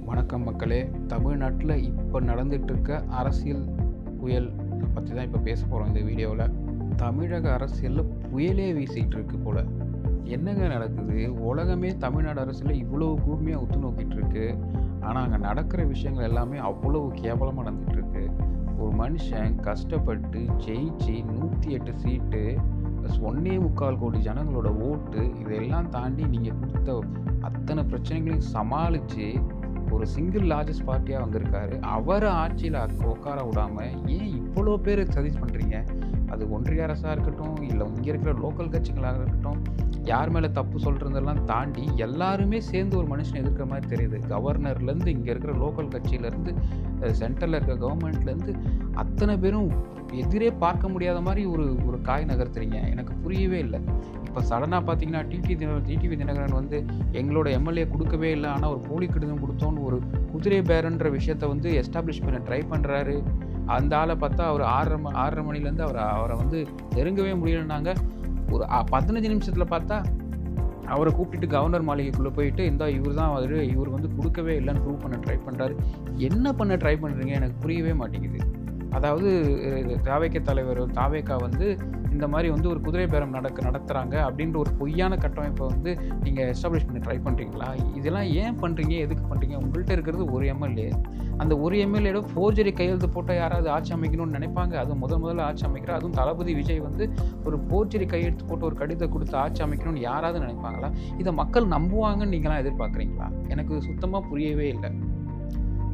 வணக்கம் மக்களே. தமிழ்நாட்டில் இப்போ நடந்துகிட்ருக்க அரசியல் புயல் பற்றி தான் இப்போ பேச போகிறோம் இந்த வீடியோவில். தமிழக அரசியலில் புயலே வீசிகிட்டு இருக்கு போல். என்னங்க நடக்குது? உலகமே தமிழ்நாடு அரசியலில் இவ்வளோ கூர்மையாக உத்து நோக்கிட்டு இருக்கு. ஆனால் அங்கே நடக்கிற விஷயங்கள் எல்லாமே அவ்வளவு கேவலமாக நடந்துகிட்ருக்கு. ஒரு மனுஷன் கஷ்டப்பட்டு ஜெயிச்சு 108 சீட்டு ப்ளஸ் 1.25 கோடி ஜனங்களோட ஓட்டு இதெல்லாம் தாண்டி நீங்கள் கொடுத்த அத்தனை பிரச்சனைகளையும் சமாளித்து ஒரு சிங்கிள் லார்ஜஸ்ட் பார்ட்டியாக வந்திருக்காரு. அவரை ஆட்சியில் உட்கார விடாமல் ஏன் இவ்வளோ பேர் சஜஸ்ட் பண்ணுறீங்க? அது ஒன்றிய அரசாக இருக்கட்டும், இல்லை இங்கே இருக்கிற லோக்கல் கட்சிகளாக இருக்கட்டும், யார் மேலே தப்பு சொல்கிறதெல்லாம் தாண்டி எல்லாருமே சேர்ந்து ஒரு மனுஷனை எதிர்க்கிற மாதிரி தெரியுது. கவர்னர்லேருந்து இங்கே இருக்கிற லோக்கல் கட்சியிலேருந்து சென்ட்ரலில் இருக்கிற கவர்மெண்ட்லேருந்து அத்தனை பேரும் எதிரே பார்க்க முடியாத மாதிரி ஒரு காய் நகர்த்துறீங்க. எனக்கு புரியவே இல்லை. இப்போ சடனாக பார்த்தீங்கன்னா டிடிவி தினகரன் வந்து எங்களோட எம்எல்ஏ கொடுக்கவே இல்லை, ஆனால் ஒரு போலி கடிதம் கொடுத்தோன்னு ஒரு குதிரை பேரன்ற விஷயத்தை வந்து எஸ்டாப்ளிஷ் பண்ண ட்ரை பண்ணுறாரு. அந்த ஆளை பார்த்தா அவர் 6:30 மணிலேருந்து அவரை வந்து நெருங்கவே முடியலன்னாங்க. ஒரு 15 நிமிஷத்தில் பார்த்தா அவரை கூப்பிட்டுட்டு கவர்னர் மாளிகைக்குள்ளே போயிட்டு இவர் வந்து கொடுக்கவே இல்லைன்னு ப்ரூவ் பண்ண ட்ரை பண்ணுறாரு. என்ன பண்ண ட்ரை பண்ணுறீங்க? எனக்கு புரியவே மாட்டேங்குது. அதாவது தாவேக்கா தலைவர் தாவேக்கா வந்து இந்த மாதிரி வந்து ஒரு குதிரை பேரம் நடத்துகிறாங்க அப்படின்ற ஒரு பொய்யான கட்டமைப்பை வந்து நீங்கள் எஸ்டாப்ளிஷ் பண்ண ட்ரை பண்ணுறீங்களா? இதெல்லாம் ஏன் பண்ணுறீங்க? எதுக்கு பண்ணுறீங்க? உங்கள்கிட்ட இருக்கிறது ஒரு எம்எல்ஏ. அந்த ஒரு எம்எல்ஏட ஃபோர்ஜரி கையெழுத்து போட்டால் யாராவது ஆட்சி அமைக்கணும்னு நினைப்பாங்க? அதுவும் முதல்ல ஆட்சி அமைக்கிறார். அதுவும் தளபதி விஜய் வந்து ஒரு ஃபோர்ஜரி கையெழுத்து போட்டு ஒரு கடிதத்தை கொடுத்து ஆட்சி அமைக்கணும்னு யாராவது நினைப்பாங்களா? இதை மக்கள் நம்புவாங்கன்னு நீங்களாம் எதிர்பார்க்குறீங்களா? எனக்கு சுத்தமாக புரியவே இல்லை.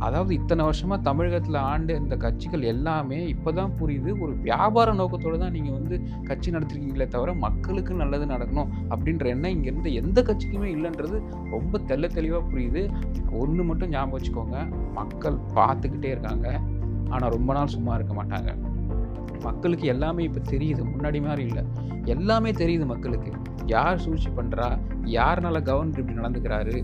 அதாவது இத்தனை வருஷமாக தமிழகத்தில் ஆண்டு இந்த கட்சிகள் எல்லாமே இப்போ தான் புரியுது. ஒரு வியாபார நோக்கத்தோடு தான் நீங்கள் வந்து கட்சி நடத்துறீங்களே தவிர மக்களுக்கு நல்லது நடக்கணும் அப்படின்ற எண்ணம் இங்கேருந்து எந்த கட்சிக்குமே இல்லைன்றது ரொம்ப தெளிவாக புரியுது. ஒன்று மட்டும் ஞாபகம் வச்சுக்கோங்க, மக்கள் பார்த்துக்கிட்டே இருக்காங்க, ஆனால் ரொம்ப நாள் சும்மா இருக்க மாட்டாங்க. மக்களுக்கு எல்லாமே இப்போ தெரியுது, முன்னாடி மாதிரி இல்லை. எல்லாமே தெரியுது மக்களுக்கு. யார் சூழ்ச்சி பண்ணுறா, யாருனால கவர்னர் இப்படி நடந்துக்கிறாரு,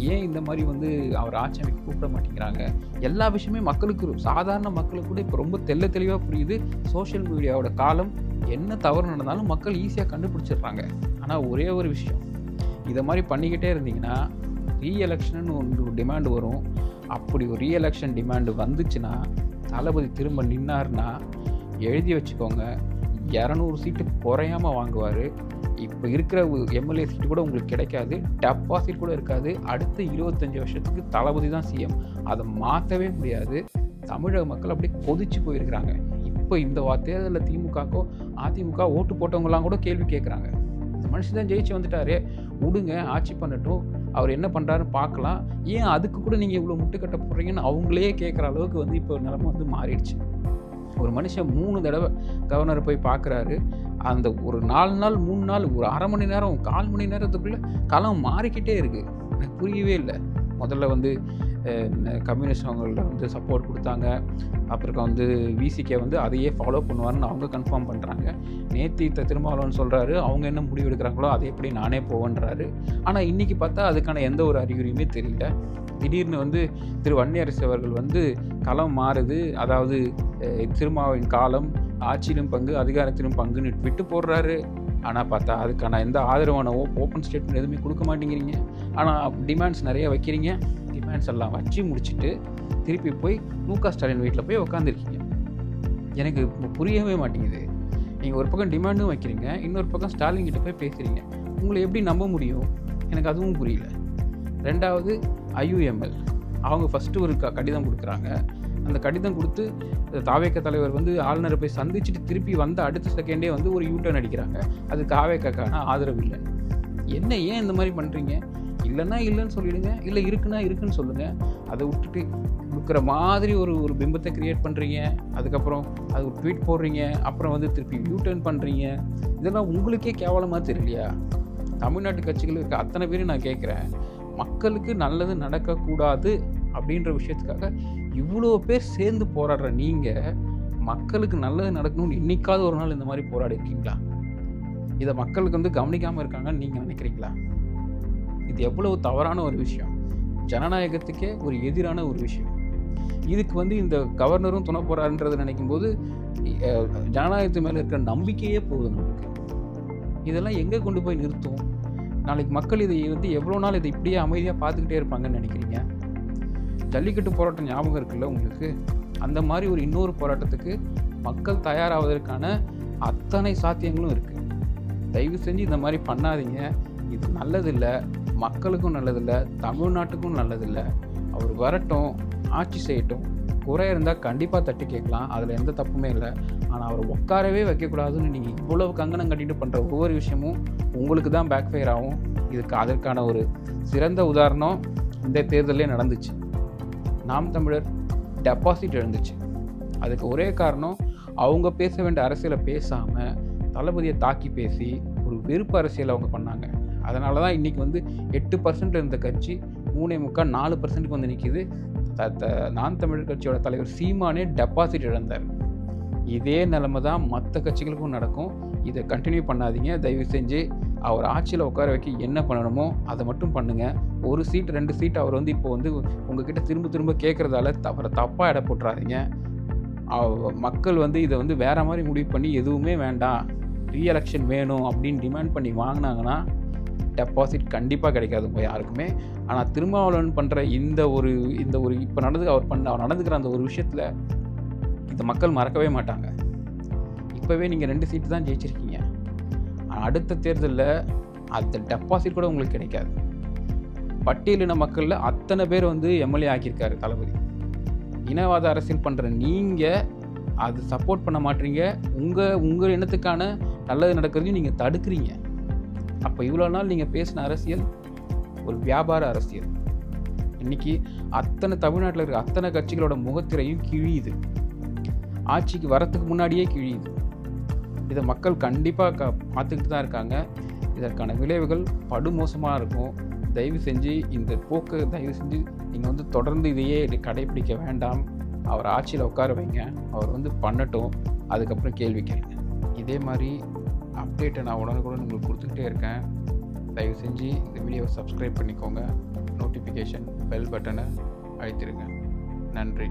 ஏன் இந்த மாதிரி வந்து அவர் ஆட்சி அமைக்க கூப்பிட மாட்டேங்கிறாங்க, எல்லா விஷயமே மக்களுக்கு சாதாரண மக்களுக்கு கூட இப்போ ரொம்ப தெளிவாக புரியுது. சோஷியல் மீடியாவோட காலம், என்ன தவறு நடந்தாலும் மக்கள் ஈஸியாக கண்டுபிடிச்சிடுறாங்க. ஆனால் ஒரே ஒரு விஷயம், இதை மாதிரி பண்ணிக்கிட்டே இருந்தீங்கன்னா ரீஎலெக்ஷன் ஒரு டிமாண்டு வரும். அப்படி ஒரு ரீஎலெக்ஷன் டிமாண்டு வந்துச்சுன்னா தளபதி திரும்ப நின்னார்னா எழுதி வச்சுக்கோங்க, 200 சீட்டு குறையாமல் வாங்குவார். இப்போ இருக்கிற எம்எல்ஏ சீட்டு கூட உங்களுக்கு கிடைக்காது, டெபாசிட் கூட இருக்காது. அடுத்த 25 வருஷத்துக்கு தளபதி தான் சிஎம். அதை மாற்றவே முடியாது. தமிழக மக்கள் அப்படியே கொதிச்சு போயிருக்கிறாங்க. இப்போ இந்த தேர்தலில் திமுகக்கோ அதிமுக ஓட்டு போட்டவங்களாம் கூட கேள்வி கேட்குறாங்க. இந்த மனுஷன் தான் ஜெயிச்சு வந்துட்டாரே, விடுங்க ஆட்சி பண்ணட்டும், அவர் என்ன பண்ணுறாருன்னு பார்க்கலாம், ஏன் அதுக்கு கூட நீங்கள் இவ்வளோ முட்டுக்கட்ட போடுறீங்கன்னு அவங்களே கேட்குற அளவுக்கு வந்து இப்போ நிலைமை வந்து மாறிடுச்சு. ஒரு மனுஷன் 3 தடவை கவர்னரை போய் பார்க்குறாரு. அந்த ஒரு 4 நாள் 3 நாள் ஒரு அரை மணி நேரம் 1/4 மணி நேரத்துக்குள்ளே களம் மாறிக்கிட்டே இருக்குது. எனக்கு புரியவே இல்லை. முதல்ல வந்து கம்யூனிஸ்ட் அவங்கள்ட்ட வந்து சப்போர்ட் கொடுத்தாங்க. அப்புறம் வந்து விசிகே வந்து அதையே ஃபாலோ பண்ணுவார்னு அவங்க கன்ஃபார்ம் பண்ணுறாங்க. நேற்று திருமாவளவன் சொல்கிறாரு, அவங்க என்ன முடிவு எடுக்கிறாங்களோ அதை எப்படி நானே போவேன்றாரு. ஆனால் இன்றைக்கி பார்த்தா அதுக்கான எந்த ஒரு அறிகுறியுமே தெரியல. திடீர்னு வந்து திரு வன்னியரசு அவர்கள் வந்து களம் மாறுது, அதாவது திருமாவின் காலம், ஆட்சியிலும் பங்கு அதிகாரத்திலும் பங்குன்னு விட்டு போடுறாரு. ஆனால் பார்த்தா அதுக்கான எந்த ஆதரவான ஓப்பன் ஸ்டேட்மெண்ட் எதுவுமே கொடுக்க மாட்டேங்கிறீங்க. ஆனால் டிமாண்ட்ஸ் நிறைய வைக்கிறீங்க. டிமாண்ட்ஸ் எல்லாம் வச்சு முடிச்சுட்டு திருப்பி போய் மு.க. ஸ்டாலின் வீட்டில் போய் உட்காந்துருக்கீங்க. எனக்கு புரியவே மாட்டேங்குது. நீங்கள் ஒரு பக்கம் டிமாண்டும் வைக்கிறீங்க, இன்னொரு பக்கம் ஸ்டாலின் கிட்ட போய் பேசுகிறீங்க. உங்களை எப்படி நம்ப முடியும்? எனக்கு அதுவும் புரியல. ரெண்டாவது ஐயுஎம்எல், அவங்க ஃபஸ்ட்டு ஒரு கடிதம் கொடுக்குறாங்க. அந்த கடிதம் கொடுத்து தாவேக்கா தலைவர் வந்து ஆளுநரை போய் சந்திச்சுட்டு திருப்பி வந்த அடுத்த செகண்டே வந்து ஒரு யூட்டர்ன் அடிக்கிறாங்க. அது தாவேக்காக்கான ஆதரவு இல்லை. ஏன் இந்த மாதிரி பண்ணுறீங்க? இல்லைன்னா இல்லைன்னு சொல்லிவிடுங்க, இல்லை இருக்குன்னு சொல்லுங்கள். அதை விட்டுட்டு கொடுக்குற மாதிரி ஒரு பிம்பத்தை க்ரியேட் பண்ணுறீங்க. அதுக்கப்புறம் அது ஒரு ட்வீட் போடுறீங்க, அப்புறம் வந்து திருப்பி யூட்டர்ன் பண்ணுறீங்க. இதெல்லாம் உங்களுக்கே கேவலமாக தெரியலையா? தமிழ்நாட்டு கட்சிகள் இருக்க அத்தனை பேரும் நான் கேட்குறேன், மக்களுக்கு நல்லது நடக்கக்கூடாது அப்படின்ற விஷயத்துக்காக இவ்வளோ பேர் சேர்ந்து போராடுற நீங்கள் மக்களுக்கு நல்லது நடக்கணும்னு இன்னைக்காவது ஒரு நாள் இந்த மாதிரி போராடி இருக்கீங்களா? இதை மக்களுக்கு வந்து கவனிக்காமல் இருக்காங்கன்னு நீங்கள் நினைக்கிறீங்களா? இது எவ்வளவு தவறான ஒரு விஷயம், ஜனநாயகத்துக்கே ஒரு எதிரான ஒரு விஷயம். இதுக்கு வந்து இந்த கவர்னரும் துணை போறாருன்றதை நினைக்கும் போது ஜனநாயகத்து மேலே இருக்கிற நம்பிக்கையே போகுது நமக்கு. இதெல்லாம் எங்கே கொண்டு போய் நிறுத்தும்? நாளைக்கு மக்கள் இதை வந்து எவ்வளோ நாள் இதை இப்படியே அமைதியாக பார்த்துக்கிட்டே இருப்பாங்கன்னு நினைக்கிறீங்க? ஜல்லிக்கட்டு போராட்டம் ஞாபகம் இருக்குல்ல உங்களுக்கு? அந்த மாதிரி ஒரு இன்னொரு போராட்டத்துக்கு மக்கள் தயாராவதற்கான அத்தனை சாத்தியங்களும் இருக்குது. தயவு செஞ்சு இந்த மாதிரி பண்ணாதீங்க. இது நல்லதில்லை, மக்களுக்கும் நல்லதில்லை, தமிழ்நாட்டுக்கும் நல்லதில்லை. அவர் வரட்டும், ஆட்சி செய்யட்டும், குறை இருந்தால் கண்டிப்பாக தட்டி கேட்கலாம், அதில் எந்த தப்புமே இல்லை. ஆனால் அவரை உட்காரவே வைக்கக்கூடாதுன்னு நீங்கள் இவ்வளவு கங்கணம் கட்டிட்டு பண்ணுற ஒவ்வொரு விஷயமும் உங்களுக்கு தான் பேக் ஃபயர் ஆகும். அதற்கான ஒரு சிறந்த உதாரணம் இந்த தேர்தலே நடந்துச்சு. நாம் தமிழர் டெபாசிட் எழுந்துச்சு. அதுக்கு ஒரே காரணம், அவங்க பேச வேண்டிய அரசியலை பேசாமல் தளபதியை தாக்கி பேசி ஒரு வெறுப்பு அரசியலை அவங்க பண்ணாங்க. அதனால தான் இன்றைக்கி வந்து 8% இருந்த கட்சி 3.25 4%க்கு வந்து நிற்கிது. நாம் தமிழர் கட்சியோட தலைவர் சீமானே டெபாசிட் இழந்தார். இதே நிலைமை தான் மற்ற கட்சிகளுக்கும் நடக்கும். இதை கண்டினியூ பண்ணாதீங்க. தயவு செஞ்சு அவர் ஆட்சியில் உட்கார வைக்க என்ன பண்ணணுமோ அதை மட்டும் பண்ணுங்கள். 1 சீட் 2 சீட் அவர் வந்து இப்போ வந்து உங்ககிட்ட திரும்ப கேட்குறதால அவரை தப்பாக இட போட்டுறாதீங்க. மக்கள் வந்து இதை வந்து வேறு மாதிரி முடிவு பண்ணி எதுவுமே வேண்டாம், ரீஎலெக்ஷன் வேணும் அப்படின்னு டிமாண்ட் பண்ணி வாங்கினாங்கன்னா டெபாசிட் கண்டிப்பாக கிடைக்காது உங்கள் யாருக்குமே. ஆனால் திருமாவளவன் பண்ணுற இந்த ஒரு இப்போ அவர் நடந்துக்கிற அந்த ஒரு விஷயத்தில் இந்த மக்கள் மறக்கவே மாட்டாங்க. இப்போவே நீங்கள் 2 சீட்டு தான் ஜெயிச்சிருக்கீங்க. அடுத்த தேர்தலில் அந்த டெபாசிட் கூட உங்களுக்கு கிடைக்காது. பட்டியலின மக்களில் அத்தனை பேர் வந்து எம்எல்ஏ ஆக்கியிருக்காரு தளபதி. இனவாத அரசியல் பண்ணுற நீங்கள் அது சப்போர்ட் பண்ண மாட்டீங்க. உங்கள் இனத்துக்கான நல்லது நடக்கிறதையும் நீங்கள் தடுக்கிறீங்க. அப்போ இவ்வளோ நாள் நீங்கள் பேசின அரசியல் ஒரு வியாபார அரசியல். இன்றைக்கி தமிழ்நாட்டில் இருக்கிற அத்தனை கட்சிகளோட முகத்திரையும் கிழியுது. ஆட்சிக்கு வரத்துக்கு முன்னாடியே கிழியுது. இதை மக்கள் கண்டிப்பாக பார்த்துக்கிட்டு தான் இருக்காங்க. இதற்கான விளைவுகள் படுமோசமாக இருக்கும். தயவு செஞ்சு இந்த போக்கு நீங்கள் வந்து தொடர்ந்து இதையே கடைபிடிக்க வேண்டாம். அவர் ஆட்சியில் உட்கார வைங்க. அவர் வந்து பண்ணட்டும், அதுக்கப்புறம் கேள்வி கேளுங்க. இதே மாதிரி அப்டேட்டை நான் உடனுக்குடன் உங்களுக்கு கொடுத்துக்கிட்டே இருக்கேன். தயவு செஞ்சு இந்த வீடியோவை சப்ஸ்கிரைப் பண்ணிக்கோங்க. நோட்டிஃபிகேஷன் பெல் பட்டனை அழுத்திடுங்க. நன்றி.